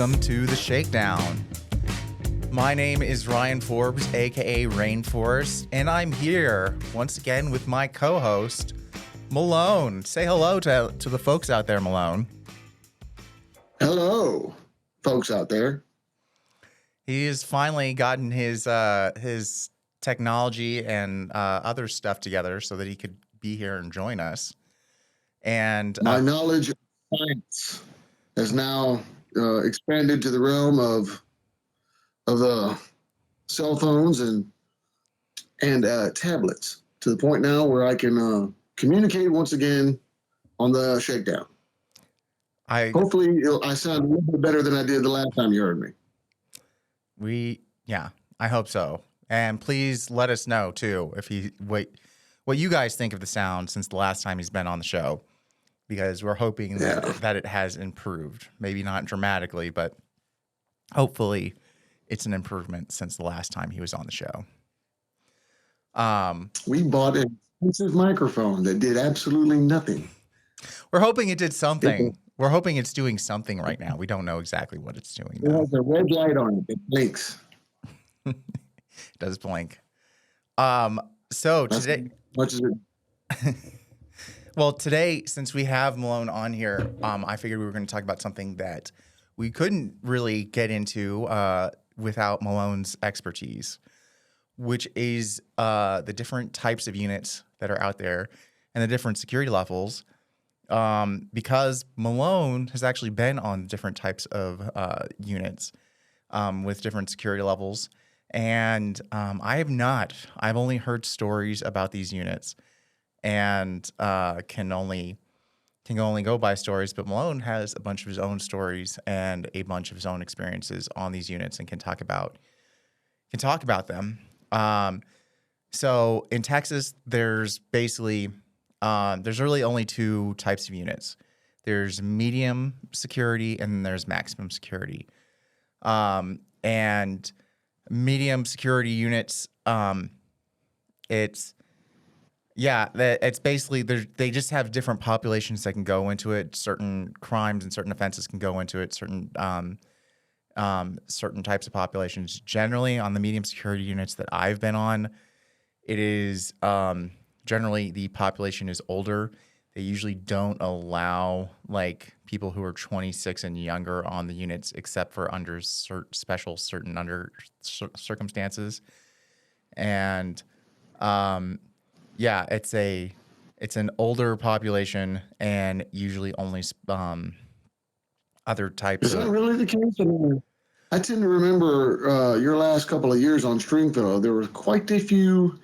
welcome to the Shakedown. My name is Ryan Forbes, aka Rainforest, and I'm here once again with my co-host, Malone. Say hello to the folks out there, Malone. Hello, folks out there. He has finally gotten his technology and other stuff together so that he could be here and join us. And my knowledge of science has now expanded to the realm of cell phones and tablets, to the point now where I can communicate once again on the Shakedown. Hopefully I sound a little bit better than I did the last time you heard me. I hope so. And please let us know too what you guys think of the sound since the last time he's been on the show, because we're hoping that it has improved. Maybe not dramatically, but hopefully it's an improvement since the last time he was on the show. We bought an expensive microphone that did absolutely nothing. We're hoping it did something. We're hoping it's doing something right now. We don't know exactly what it's doing. It has a red light on it. It blinks. It does blink. So today, much as it. Well, today, since we have Malone on here, I figured we were going to talk about something that we couldn't really get into without Malone's expertise, which is the different types of units that are out there and the different security levels. Because Malone has actually been on different types of units with different security levels. And I have not. I've only heard stories about these units and can only go by stories. But Malone has a bunch of his own stories and a bunch of his own experiences on these units and can talk about them. So in Texas, there's basically there's really only two types of units. There's medium security and there's maximum security. And medium security units, it's basically they just have different populations that can go into it. Certain crimes and certain offenses can go into it. Certain types of populations. Generally, on the medium security units that I've been on, it is generally the population is older. They usually don't allow like people who are 26 and younger on the units, except for under certain circumstances. And it's an older population and usually only other types. Is that really the case? I tend to remember your last couple of years on Stringfellow. There were quite a few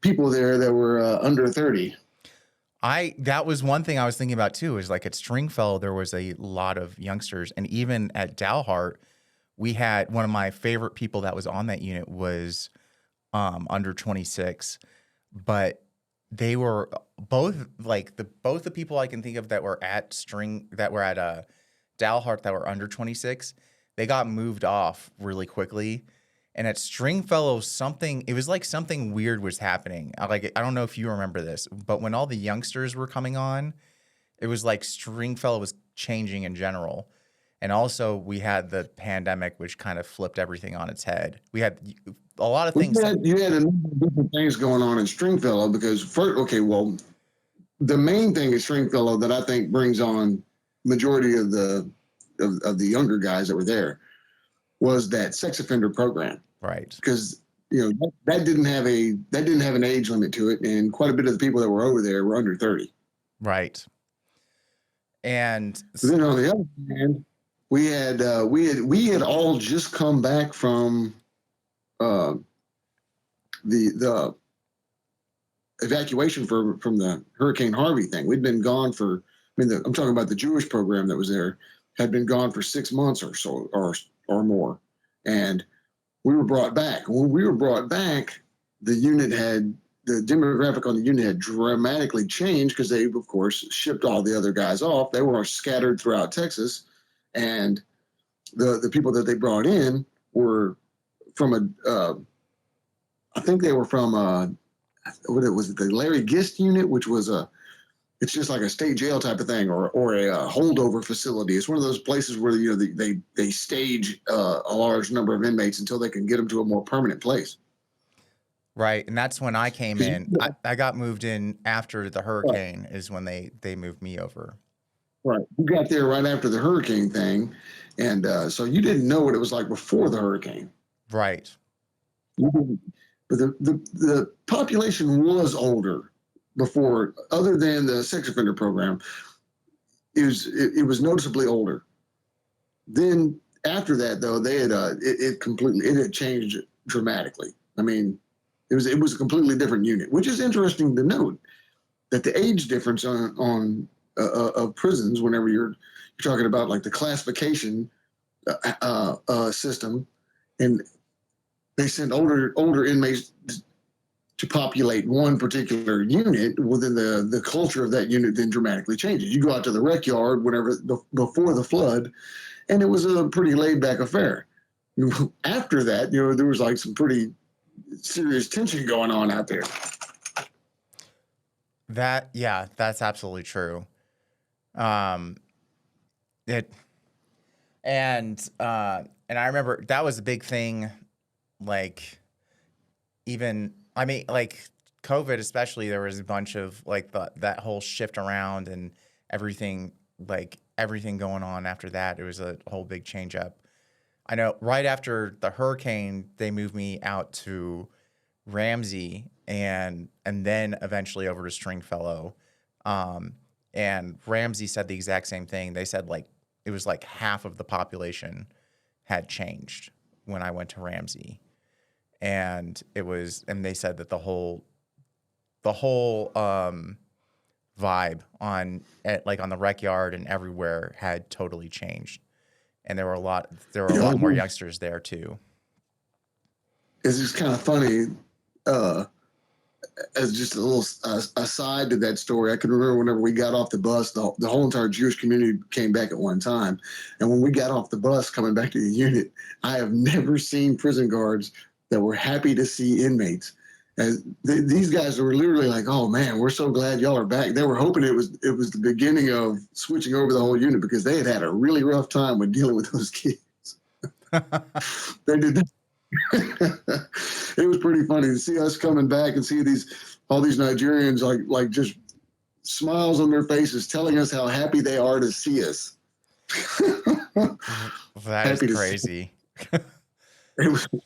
people there that were under 30. That was one thing I was thinking about too, is like at Stringfellow, there was a lot of youngsters. And even at Dalhart, we had one of my favorite people that was on that unit was under 26, but they were both like both the people I can think of that were at Dalhart that were under 26, they got moved off really quickly. And at Stringfellow, it was like something weird was happening. I don't know if you remember this, but when all the youngsters were coming on, it was like Stringfellow was changing in general. And also we had the pandemic, which kind of flipped everything on its head. We had a lot of things. You had a number of different things going on in Stringfellow because the main thing at Stringfellow that I think brings on majority of the younger guys that were there was that sex offender program. Right. Because that didn't have an age limit to it, and quite a bit of the people that were over there were under 30. Right. And then on the other hand, we had all just come back from the evacuation from the Hurricane Harvey thing. We'd been gone for, I'm talking about the Jewish program that was there, had been gone for 6 months or so or more. And we were brought back. When we were brought back, the demographic on the unit had dramatically changed because they, of course, shipped all the other guys off. They were scattered throughout Texas. And the people that they brought in were from I think they were from what it was, the Larry Gist unit, which was it's just like a state jail type of thing, or a holdover facility. It's one of those places where they stage a large number of inmates until they can get them to a more permanent place. Right, and that's when I came 'Cause in. I got moved in after the hurricane is when they moved me over. right, you got there right after the hurricane thing, and so you didn't know what it was like before the hurricane. Right. You didn't, but the population was older before, other than the sex offender program. It was noticeably older. Then after that, though, they had it had changed dramatically. I mean, it was a completely different unit, which is interesting to note that the age difference of prisons, whenever you're talking about like the classification system, and they send older inmates to populate one particular unit, within the culture of that unit then dramatically changes. You go out to the rec yard before the flood, and it was a pretty laid back affair. After that, there was like some pretty serious tension going on out there. That's absolutely true. It and I remember that was a big thing, like even I mean like COVID especially, there was a bunch of like that whole shift around and everything everything going on after that. It was a whole big change up. I know right after the hurricane, they moved me out to Ramsey and then eventually over to Stringfellow. And Ramsey said the exact same thing. They said like it was like half of the population had changed when I went to Ramsey. And they said that the whole vibe on the rec yard and everywhere had totally changed. And there were a lot more youngsters there too. It's just kind of funny. As just a little aside to that story, I can remember whenever we got off the bus, the whole entire Jewish community came back at one time. And when we got off the bus coming back to the unit, I have never seen prison guards that were happy to see inmates. As these guys were literally like, "Oh man, we're so glad y'all are back." They were hoping it was the beginning of switching over the whole unit, because they had a really rough time with dealing with those kids. They did. It was pretty funny to see us coming back and see all these Nigerians like just smiles on their faces, telling us how happy they are to see us. That is crazy.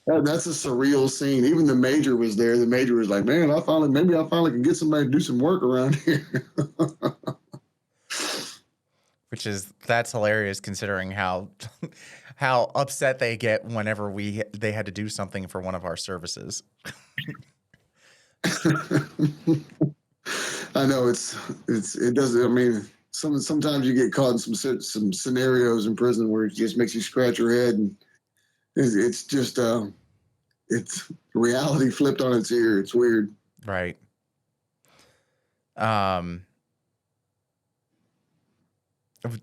That's a surreal scene. Even the major was there. The major was like, "Man, maybe I finally can get somebody to do some work around here." That's hilarious considering how upset they get whenever they had to do something for one of our services. I know it doesn't. I mean, sometimes you get caught in some scenarios in prison where it just makes you scratch your head, and it's just it's reality flipped on its ear. It's weird. Right.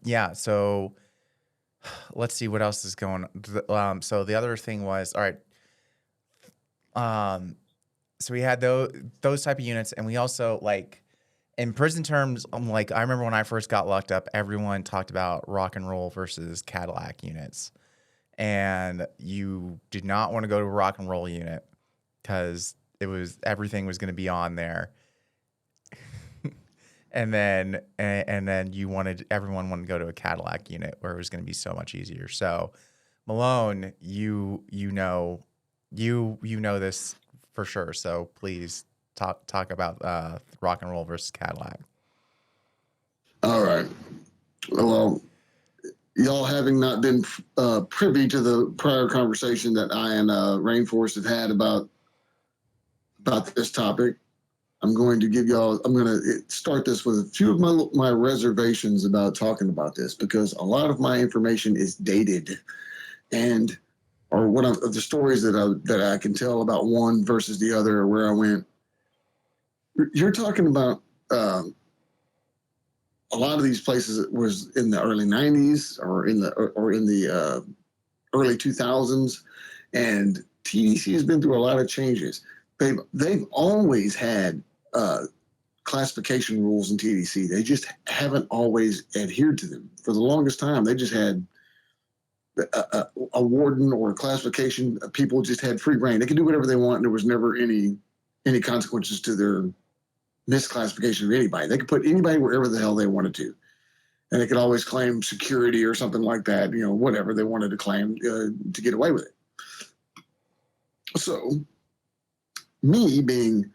Yeah, so let's see what else is going on. So the other thing was, all right, so we had those type of units, and we also, like, in prison terms, like, I remember when I first got locked up, everyone talked about rock and roll versus Cadillac units. And you did not want to go to a rock and roll unit because everything was going to be on there. And then everyone wanted to go to a Cadillac unit where it was going to be so much easier. So Malone, you know this for sure. So please talk about rock and roll versus Cadillac. All right. Well, y'all having not been privy to the prior conversation that I and Rainforest have had about this topic, I'm going to start this with a few of my reservations about talking about this, because a lot of my information is dated, or one of the stories that I can tell about one versus the other, or where I went. You're talking about a lot of these places was in the early 90s or in the early 2000s, and TDC has been through a lot of changes. They've always had classification rules in TDC. They just haven't always adhered to them. For the longest time, they just had a warden or a classification. People just had free reign. They could do whatever they want, and there was never any consequences to their misclassification of anybody. They could put anybody wherever the hell they wanted to. And they could always claim security or something like that, whatever they wanted to claim to get away with it. So, me being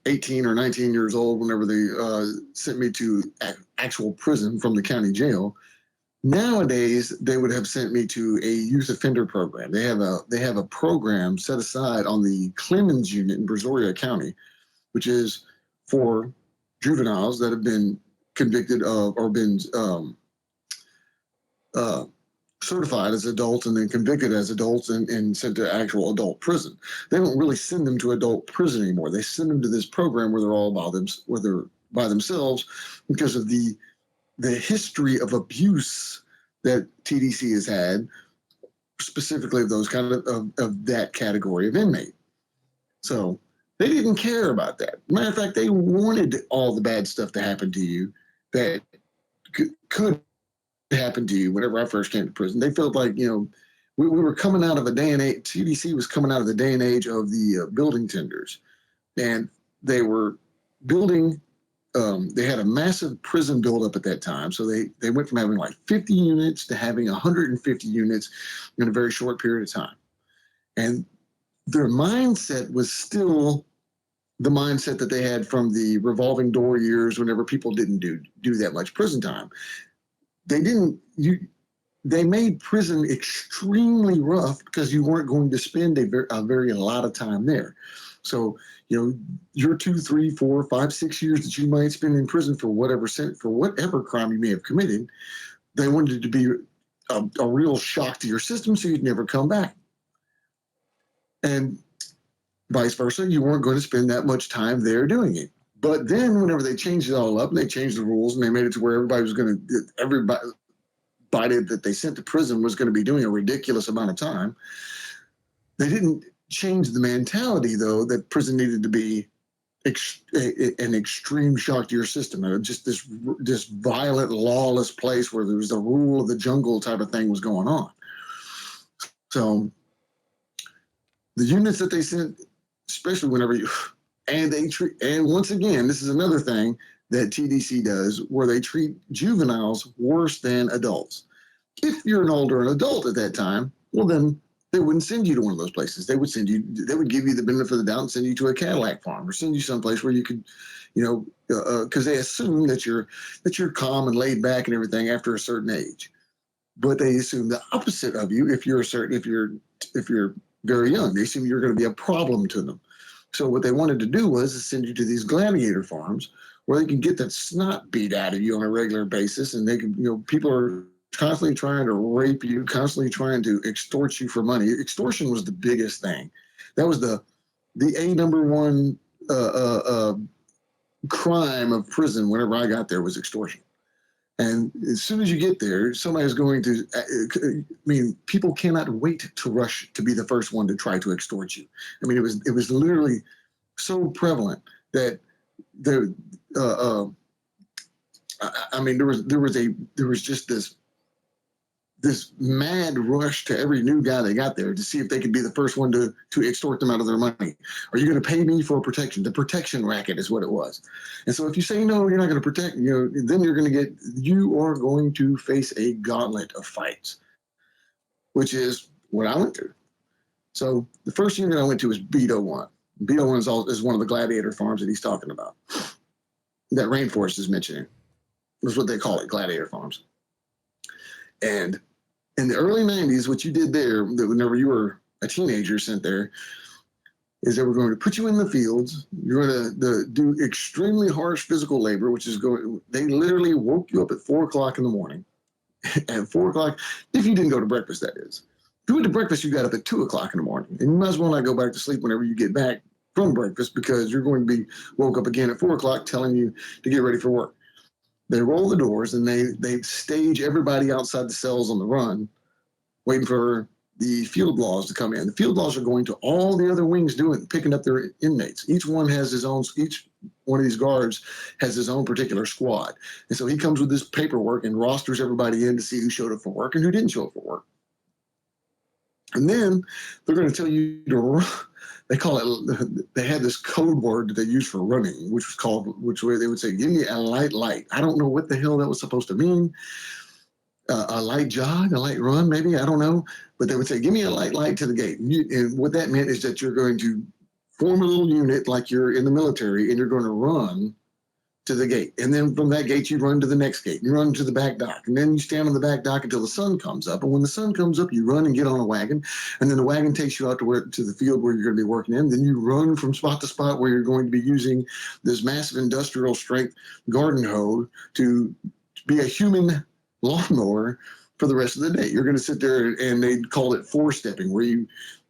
18 or 19 years old, whenever they sent me to actual prison from the county jail, nowadays they would have sent me to a youth offender program. They have a program set aside on the Clemens unit in Brazoria County, which is for juveniles that have been convicted of or been certified as adults and then convicted as adults and sent to actual adult prison. They don't really send them to adult prison anymore. They send them to this program where they're all where they're by themselves because of the history of abuse that TDC has had, specifically of those kind of that category of inmate. So they didn't care about that. Matter of fact, they wanted all the bad stuff to happen to you that could happen to you whenever I first came to prison. They felt like, we were coming out of a day and age, TDC was coming out of the day and age of the building tenders. And they were building, they had a massive prison buildup at that time. So they went from having like 50 units to having 150 units in a very short period of time. And their mindset was still the mindset that they had from the revolving door years whenever people didn't do that much prison time. They made prison extremely rough because you weren't going to spend a very lot of time there. So, your 2, 3, 4, 5, 6 years that you might spend in prison for whatever crime you may have committed, they wanted it to be a real shock to your system so you'd never come back. And vice versa, you weren't going to spend that much time there doing it. But then whenever they changed it all up and they changed the rules and they made it to where everybody that they sent to prison was going to be doing a ridiculous amount of time, they didn't change the mentality, though, that prison needed to be an extreme shock to your system. Just this violent, lawless place where there was the rule of the jungle type of thing was going on. So the units that they sent, especially whenever and once again, this is another thing that TDC does where they treat juveniles worse than adults. If you're an adult at that time, well, then they wouldn't send you to one of those places. They would give you the benefit of the doubt and send you to a Cadillac farm or send you someplace where you could, because they assume that you're calm and laid back and everything after a certain age. But they assume the opposite of you if you're very young. They assume you're going to be a problem to them. So what they wanted to do was send you to these gladiator farms where they can get that snot beat out of you on a regular basis, and they can, people are constantly trying to rape you, constantly trying to extort you for money. Extortion was the biggest thing. That was the number one crime of prison whenever I got there was extortion. And as soon as you get there, somebody's going to, people cannot wait to rush to be the first one to try to extort you. It was literally so prevalent that there was just this mad rush to every new guy they got there to see if they could be the first one to extort them out of their money. Are you going to pay me for protection? The protection racket is what it was. And so if you say, no, you're not going to protect, then you are going to face a gauntlet of fights, which is what I went through. So the first unit I went to was Beto 1. Beto 1 is one of the gladiator farms that he's talking about. That Rainforest is mentioning. That's what they call it, gladiator farms. And in the early 90s, what you did there, whenever you were a teenager sent there, is they were going to put you in the fields. You're going to do extremely harsh physical labor, they literally woke you up at 4 o'clock in the morning. At 4 o'clock, if you didn't go to breakfast, that is. If you went to breakfast, you got up at 2 o'clock in the morning. And you might as well not go back to sleep whenever you get back from breakfast because you're going to be woke up again at 4 o'clock telling you to get ready for work. They roll the doors and they stage everybody outside the cells on the run, waiting for the field laws to come in. The field laws are going to all the other wings picking up their inmates. Each one has each one of these guards has his own particular squad. And so he comes with this paperwork and rosters everybody in to see who showed up for work and who didn't show up for work. And then they're going to tell you to run. They call it, they had this code word that they used for running, which way they would say, give me a light. I don't know what the hell that was supposed to mean. A light jog, a light run, maybe, I don't know. But they would say, give me a light to the gate. And what that meant is that you're going to form a little unit like you're in the military, and you're going to run to the gate. And then from that gate, you run to the next gate. You run to the back dock. And then you stand on the back dock until the sun comes up. And when the sun comes up, you run and get on a wagon. And then the wagon takes you out to the field where you're going to be working in. Then you run from spot to spot where you're going to be using this massive industrial strength garden hoe to be a human lawnmower for the rest of the day. You're going to sit there, and they called it four-stepping, where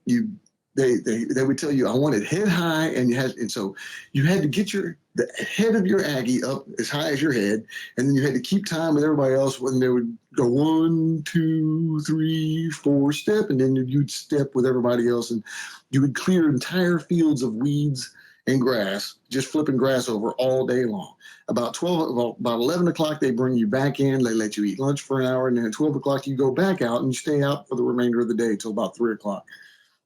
they would tell you, I want it head high, and so you had to get the head of your Aggie up as high as your head, and then you had to keep time with everybody else when they would go 1, 2, 3, 4 step, and then you'd step with everybody else, and you would clear entire fields of weeds and grass, just flipping grass over all day long. About 11 o'clock, they bring you back in. They let you eat lunch for an hour, and then at 12 o'clock, you go back out and you stay out for the remainder of the day till about 3 o'clock.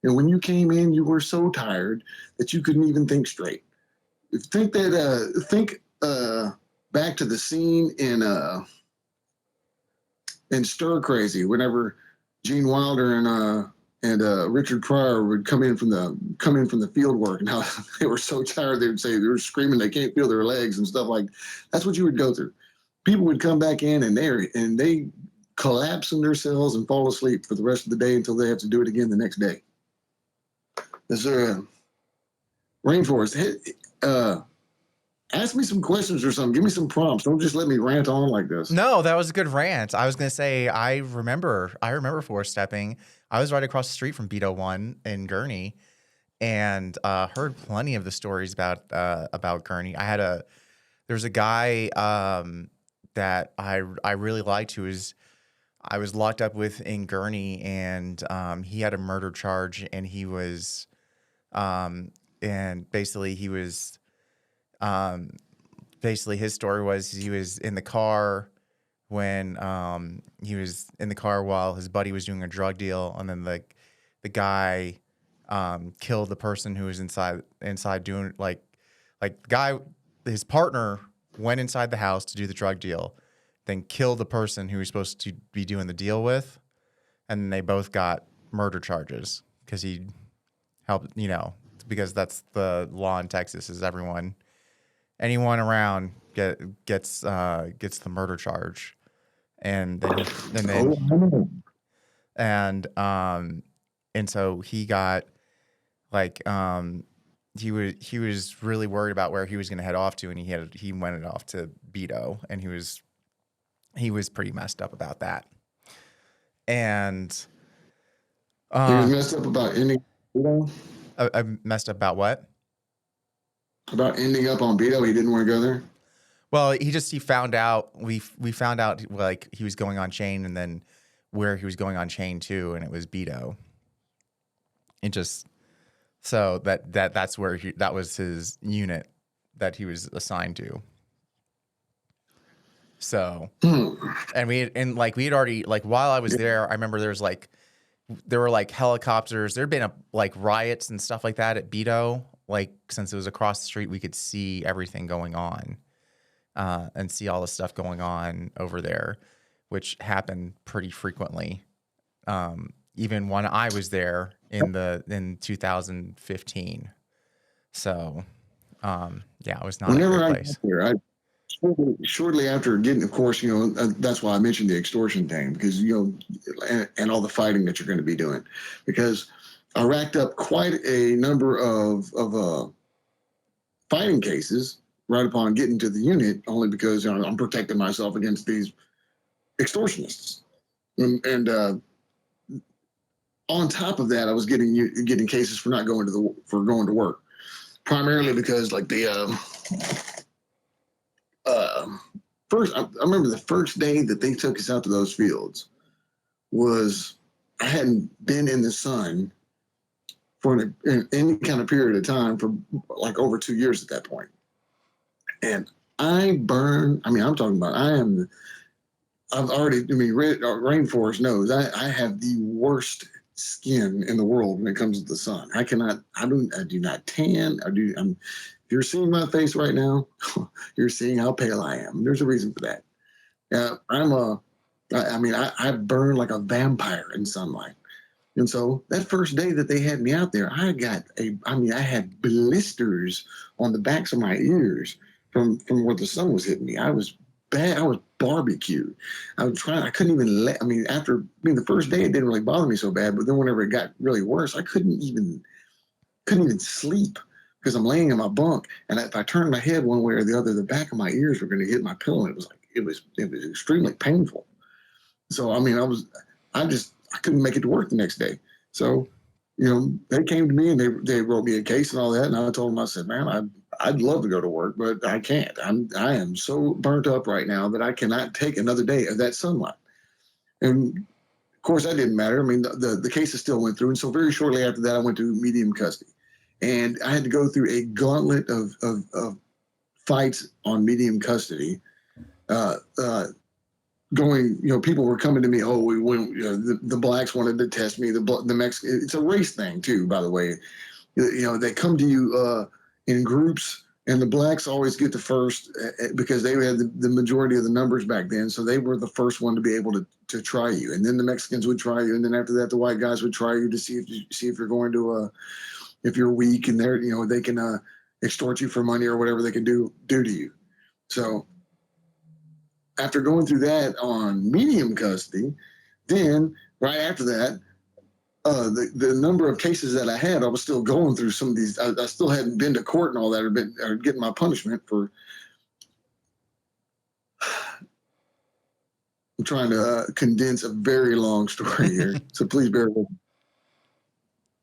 And when you came in, you were so tired that you couldn't even think straight. Think back to the scene in Stir Crazy, whenever Gene Wilder and Richard Pryor would come in from the field work, and how they were so tired they would say they were screaming they can't feel their legs and stuff like that. That's what you would go through. People would come back in and they collapse in their cells and fall asleep for the rest of the day until they have to do it again the next day. Is there a rainforest? Ask me some questions or something. Give me some prompts. Don't just let me rant on like this. No, that was a good rant. I was gonna say I remember four stepping. I was right across the street from Beto One in Gurney, and heard plenty of the stories about Gurney. There was a guy that I really liked who I was locked up with in Gurney, and he had a murder charge, and he was and basically his story was he was in the car when he was in the car while his buddy was doing a drug deal, and then the guy killed the person who was inside doing like the guy, his partner went inside the house to do the drug deal, then killed the person who was supposed to be doing the deal with, and they both got murder charges because he helped, because that's the law in Texas is anyone around gets the murder charge, and so he got he was really worried about where he was going to head off to, and he went off to Beto, and he was pretty messed up about that, and he was messed up about ending. I messed up about what? About ending up on Beto. He didn't want to go there. Well, he found out. We found out he was going on chain, and then where he was going on chain to, and it was Beto. It just so that's where that was his unit that he was assigned to. So, and we had already while I was there, I remember there were helicopters. There'd been riots and stuff like that at Beto. Since it was across the street, we could see everything going on, and see all the stuff going on over there, which happened pretty frequently. Even when I was there in 2015. So, it was not Whenever a good place. Shortly after getting, of course, that's why I mentioned the extortion thing, because, and all the fighting that you're going to be doing, because I racked up quite a number of fighting cases right upon getting to the unit, only because I'm protecting myself against these extortionists, and on top of that, I was getting cases for not going to work, primarily because first, I remember the first day that they took us out to those fields was I hadn't been in the sun for any kind of period of time for over 2 years at that point. And I burn. I mean, I'm talking about. I've already. I mean, rainforest knows. I have the worst skin in the world when it comes to the sun. I cannot. I don't. I do not tan. I do. If you're seeing my face right now, you're seeing how pale I am. There's a reason for that. I'm a. I mean, I burn like a vampire in sunlight. And so that first day that they had me out there, I had blisters on the backs of my ears from where the sun was hitting me. I was bad. I was barbecued. I couldn't even the first day it didn't really bother me so bad, but then whenever it got really worse, I couldn't even sleep because I'm laying in my bunk. And if I turned my head one way or the other, the back of my ears were going to hit my pillow. And it was extremely painful. So, I mean, I couldn't make it to work the next day. So, they came to me and they wrote me a case and all that. And I told them, I said, man, I'd love to go to work, but I can't. I am so burnt up right now that I cannot take another day of that sunlight. And of course, that didn't matter. I mean, the cases still went through. And so very shortly after that, I went to medium custody. And I had to go through a gauntlet of fights on medium custody. Uh, uh, people were coming to me. Oh, we went. The blacks wanted to test me. The Mexican. It's a race thing too, by the way. They come to you in groups, and the blacks always get the first because they had the majority of the numbers back then. So they were the first one to be able to try you, and then the Mexicans would try you, and then after that, the white guys would try you to see if you're going to if you're weak, and they can extort you for money or whatever they can do to you. So after going through that on medium custody, then right after that, the number of cases that I had, I was still going through some of these. I still hadn't been to court and all that, or getting my punishment for. I'm trying to condense a very long story here, so please bear with me.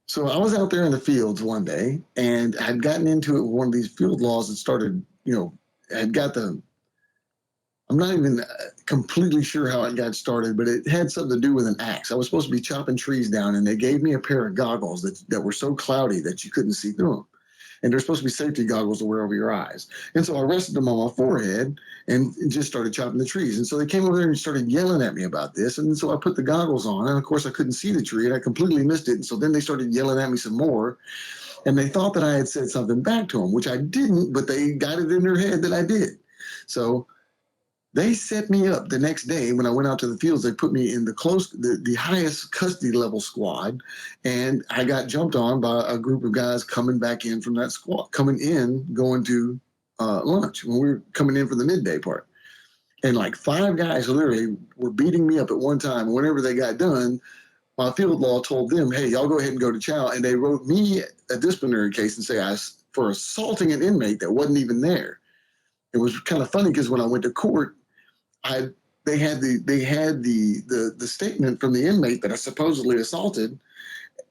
So I was out there in the fields one day, and I had gotten into it with one of these field laws that started. Had got the I'm not even completely sure how it got started, but it had something to do with an axe. I was supposed to be chopping trees down, and they gave me a pair of goggles that were so cloudy that you couldn't see through them. And they're supposed to be safety goggles to wear over your eyes. And so I rested them on my forehead and just started chopping the trees. And so they came over there and started yelling at me about this. And so I put the goggles on, and of course I couldn't see the tree, and I completely missed it. And so then they started yelling at me some more, and they thought that I had said something back to them, which I didn't, but they got it in their head that I did. So they set me up the next day when I went out to the fields. They put me in the highest custody level squad, and I got jumped on by a group of guys coming back in from that squad, going to lunch when we were coming in for the midday part. And like five guys literally were beating me up at one time. Whenever they got done, my field law told them, "Hey, y'all go ahead and go to chow." And they wrote me a disciplinary case and say for assaulting an inmate that wasn't even there. It was kind of funny because when I went to court, they had the statement from the inmate that I supposedly assaulted,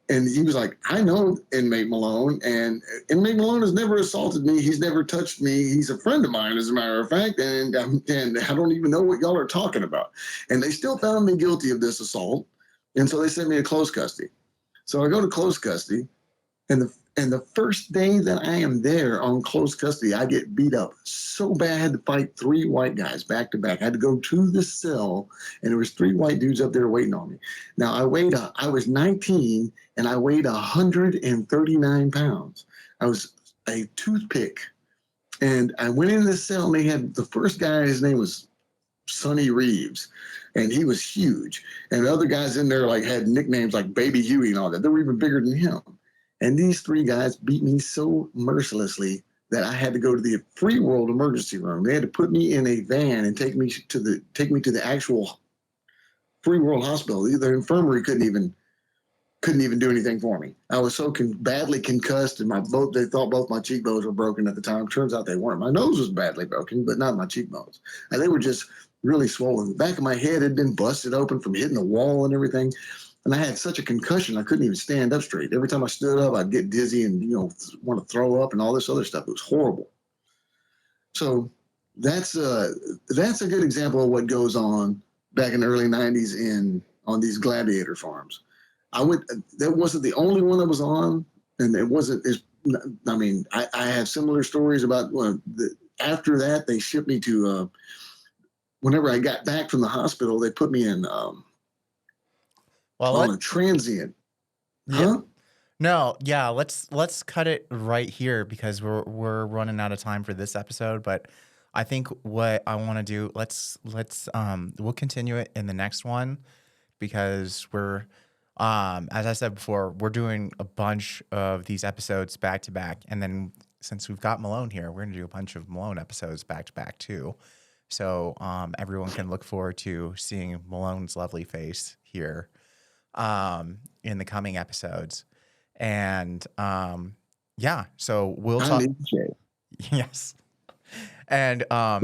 and he was like, "I know inmate Malone, and inmate Malone has never assaulted me. He's never touched me. He's a friend of mine, as a matter of fact, and I don't even know what y'all are talking about." And they still found me guilty of this assault, and so they sent me to close custody. So I go to close custody, and the first day that I am there on close custody, I get beat up so bad. I had to fight three white guys back to back. I had to go to the cell, and there was three white dudes up there waiting on me. Now I was 19, and I weighed 139 pounds. I was a toothpick, and I went into the cell, and they had the first guy. His name was Sonny Reeves, and he was huge. And the other guys in there had nicknames like Baby Huey and all that. They were even bigger than him. And these three guys beat me so mercilessly that I had to go to the Free World emergency room. They had to put me in a van and take me to the actual Free World hospital. The infirmary couldn't even do anything for me. I was so badly concussed, and they thought both my cheekbones were broken at the time. Turns out they weren't. My nose was badly broken, but not my cheekbones. And they were just really swollen. The back of my head had been busted open from hitting the wall and everything. And I had such a concussion, I couldn't even stand up straight. Every time I stood up, I'd get dizzy and want to throw up and all this other stuff. It was horrible. So that's a good example of what goes on back in the early '90s on these gladiator farms. That wasn't the only one I was on, and it wasn't as. I mean, I have similar stories about after that, they shipped me to, whenever I got back from the hospital, they put me in on a transient. Yeah. Huh? No, yeah, let's cut it right here because we're running out of time for this episode, but I think what I want to do, let's we'll continue it in the next one because we're as I said before, we're doing a bunch of these episodes back to back, and then since we've got Malone here, we're going to do a bunch of Malone episodes back to back too. So everyone can look forward to seeing Malone's lovely face here in the coming episodes. And yeah, so we'll talk. Yes. And yeah,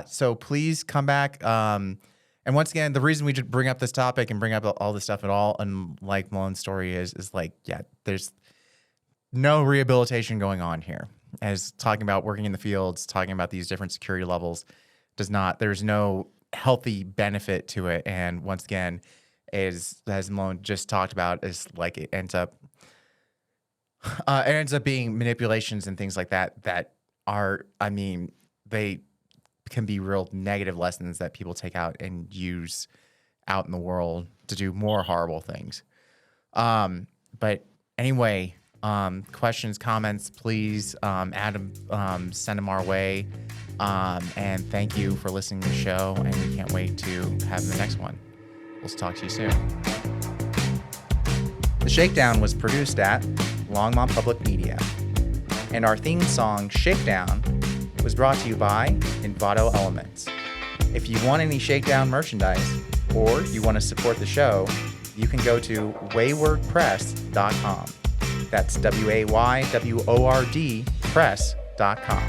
so please come back. And once again, the reason we just bring up this topic and bring up all this stuff at all, and like Malone's story is like, yeah, there's no rehabilitation going on here. As talking about working in the fields, talking about these different security levels there's no healthy benefit to it. And once again, as Malone just talked about, is like it ends up being manipulations and things like that are, I mean, they can be real negative lessons that people take out and use out in the world to do more horrible things. But anyway, questions, comments, please add them, send them our way. And thank you for listening to the show, and we can't wait to have the next one. We'll talk to you soon. The Shakedown was produced at Longmont Public Media, and our theme song, Shakedown, was brought to you by Envato Elements. If you want any Shakedown merchandise, or you want to support the show, you can go to waywordpress.com. That's WAYWORD press.com.